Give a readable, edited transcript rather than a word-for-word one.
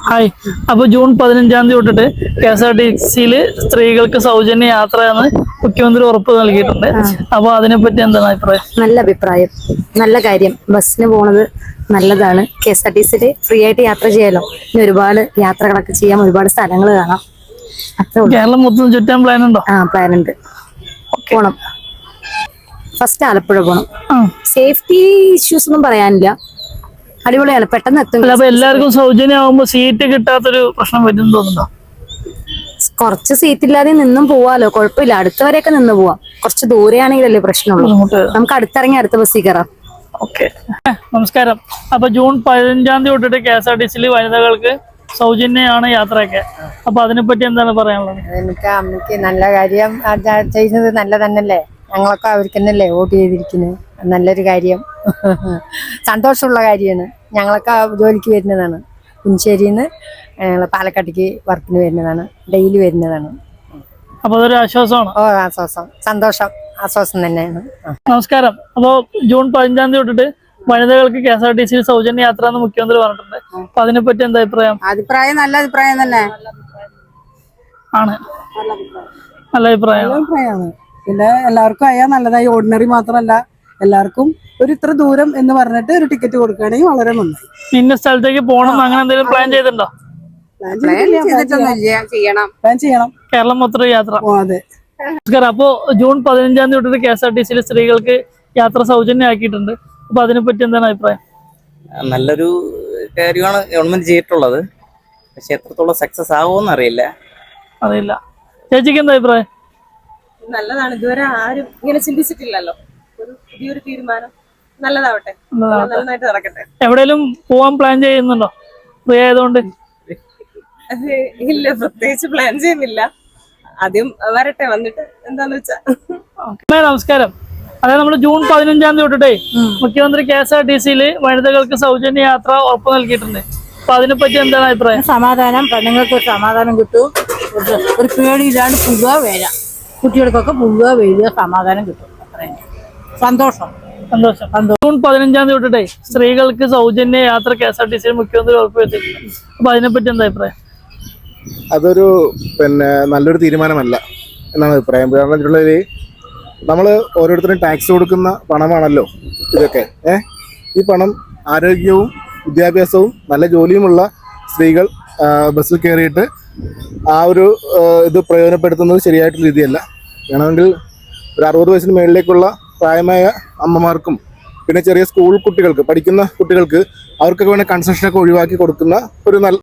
Hi. അപ്പൊ June 15 തൊട്ടിട്ട് KSRTC സ്ത്രീകൾക്ക് സൗജന്യ യാത്രയാണ് മുഖ്യമന്ത്രി ഉറപ്പ് നൽകിയിട്ടുണ്ട്. അപ്പൊ അതിനെപ്പറ്റി എന്താണ് അഭിപ്രായം? നല്ല അഭിപ്രായം, നല്ല കാര്യം. ബസ്സിന് പോണത് നല്ലതാണ്. KSRTC ഫ്രീ ആയിട്ട് യാത്ര ചെയ്യാലോ. ഇനി ഒരുപാട് യാത്രകളൊക്കെ ചെയ്യാം, ഒരുപാട് സ്ഥലങ്ങൾ കാണാം. കേരളം മൊത്തം ചുറ്റാൻ പ്ലാൻ ഉണ്ടോ? പ്ലാൻ ഉണ്ട്, പോണം. ഫസ്റ്റ് ആലപ്പുഴ പോണം. സേഫ്റ്റി ഇഷ്യൂസ് ഒന്നും പറയാനില്ല, അടിപൊളിയാണ്, പെട്ടെന്ന് എത്തും. അപ്പൊ എല്ലാവർക്കും സൗജന്യമാകുമ്പോ സീറ്റ് കിട്ടാത്തൊരു പ്രശ്നം വരും തോന്നുന്നുണ്ടോ? കുറച്ച് സീറ്റ് ഇല്ലാതെ നിന്നും പോവാലോ, കുഴപ്പമില്ല. അടുത്തവരെയൊക്കെ നിന്ന് പോവാം. കുറച്ച് ദൂരെയാണെങ്കിലല്ലേ പ്രശ്നമുള്ളൂ. നമുക്ക് അടുത്തിറങ്ങി അടുത്ത ബസ്സിൽ കയറാം. ഓക്കെ, നമസ്കാരം. അപ്പൊ ജൂൺ 15 തൊട്ടിട്ട് KSRTC വനിതകൾക്ക് സൗജന്യമാണ് യാത്രയൊക്കെ. അപ്പൊ അതിനെപ്പറ്റി എന്താണ് പറയാനുള്ളത്? അമ്മയ്ക്ക് നല്ല കാര്യം ചെയ്യുന്നത് നല്ല തന്നെയല്ലേ. ഞങ്ങളൊക്കെ അവർക്ക് തന്നെയല്ലേ വോട്ട് ചെയ്തിരിക്കുന്നത്. നല്ലൊരു കാര്യം, സന്തോഷമുള്ള കാര്യമാണ്. ഞങ്ങളൊക്കെ ജോലിക്ക് വരുന്നതാണ്. പുഞ്ചേരിന്ന് പാലക്കാട്ടേക്ക് വർക്കിന് വരുന്നതാണ്, ഡെയിലി വരുന്നതാണ്. അപ്പൊ അതൊരു ആശ്വാസമാണ്. ആശ്വാസം, സന്തോഷം, ആശ്വാസം തന്നെയാണ്. നമസ്കാരം. അപ്പോ ജൂൺ 15 തൊട്ടിട്ട് വനിതകൾക്ക് KSRTC സൗജന്യ യാത്ര എന്ന് മുഖ്യമന്ത്രി പറഞ്ഞിട്ടുണ്ട്. അപ്പൊ അതിനെപ്പറ്റി എന്താ അഭിപ്രായം? നല്ല അഭിപ്രായം തന്നെ ആണ്. നല്ല അഭിപ്രായമാണ്. പിന്നെ എല്ലാവർക്കും അയാൾ നല്ലതായി. ഓർഡിനറി മാത്രമല്ല, എല്ലാവർക്കും ഒരു ഇത്ര ദൂരം എന്ന് പറഞ്ഞിട്ട് ഒരു ടിക്കറ്റ് കൊടുക്കുകയാണെങ്കിൽ വളരെ നന്നായി. ഇന്ന സ്ഥലത്തേക്ക് പോകണം അങ്ങനെ എന്തെങ്കിലും പ്ലാൻ ചെയ്തിട്ടുണ്ടോ? പ്ലാൻ ചെയ്യണം. കേരളം മൊത്തം യാത്ര. അതെ. നമസ്കാരം. അപ്പോ ജൂൺ 15 തൊട്ടിട്ട് KSRTC സ്ത്രീകൾക്ക് യാത്ര സൗജന്യമാക്കിയിട്ടുണ്ട്. അപ്പൊ അതിനെപ്പറ്റി എന്താണ് അഭിപ്രായം? നല്ലൊരു കാര്യമാണ് ഗവൺമെന്റ് ചെയ്തിട്ടുള്ളത്. പക്ഷെ എത്രത്തോളം സക്സസ് ആവുമെന്ന് അറിയില്ല. ചേച്ചിക്ക് എന്താ അഭിപ്രായം? നല്ലതാണ്. ഇതുവരെ ആരും ഇങ്ങനെ ചിന്തിച്ചിട്ടില്ലല്ലോ. ഒരു പുതിയൊരു തീരുമാനം നല്ലതാവട്ടെ, നന്നായിട്ട് നടക്കട്ടെ. എവിടെയെങ്കിലും പോവാൻ പ്ലാൻ ചെയ്യുന്നുണ്ടോ ഫ്രീ ആയതുകൊണ്ട്? അത് ഇല്ല, പ്രത്യേകിച്ച് പ്ലാൻ ചെയ്യുന്നില്ല. ആദ്യം വരട്ടെ, വന്നിട്ട് എന്താന്ന് വെച്ചാ. നമസ്കാരം. അതായത് നമ്മൾ ജൂൺ 15 തൊട്ടിട്ടേ മുഖ്യമന്ത്രി KSRTC വനിതകൾക്ക് സൗജന്യ യാത്ര ഉറപ്പ് നൽകിയിട്ടുണ്ട്. അപ്പൊ അതിനെപ്പറ്റി എന്താണ് അഭിപ്രായം? സമാധാനം, പെണ്ണുങ്ങൾക്ക് ഒരു സമാധാനം കിട്ടും. ഒരു പേടിയില്ലാണ്ട് പോവുക വരാം. കുട്ടികൾക്കൊക്കെ പോവുക വരിക, സമാധാനം കിട്ടും. സന്തോഷം. ജൂൺ 15 തൊട്ടിട്ടേ സ്ത്രീകൾക്ക് സൗജന്യ യാത്ര KSRTC മുഖ്യമന്ത്രി ഉറപ്പുവരുത്തിയിട്ടുണ്ട്. അപ്പൊ അതിനെപ്പറ്റി എന്താ അഭിപ്രായം? അതൊരു നല്ലൊരു തീരുമാനമല്ല എന്നാണ് അഭിപ്രായം. കാരണം വെച്ചിട്ടുള്ളത്, നമ്മൾ ഓരോരുത്തരും ടാക്സ് കൊടുക്കുന്ന പണമാണല്ലോ ഇതൊക്കെ. ഈ പണം ആരോഗ്യവും വിദ്യാഭ്യാസവും നല്ല ജോലിയുമുള്ള സ്ത്രീകൾ ബസ്സിൽ കയറിയിട്ട് ആ ഒരു ഇത് പ്രയോജനപ്പെടുത്തുന്നത് ശരിയായിട്ടുള്ള രീതിയല്ല. വേണമെങ്കിൽ ഒരു 60 വയസ്സിന് മുകളിലേക്കുള്ള പ്രായമായ അമ്മമാർക്കും പിന്നെ ചെറിയ സ്കൂൾ കുട്ടികൾക്ക്, പഠിക്കുന്ന കുട്ടികൾക്ക്, അവർക്കൊക്കെ വേണമെങ്കിൽ കൺസെഷനൊക്കെ ഒഴിവാക്കി കൊടുക്കുന്ന ഒരു നല്ല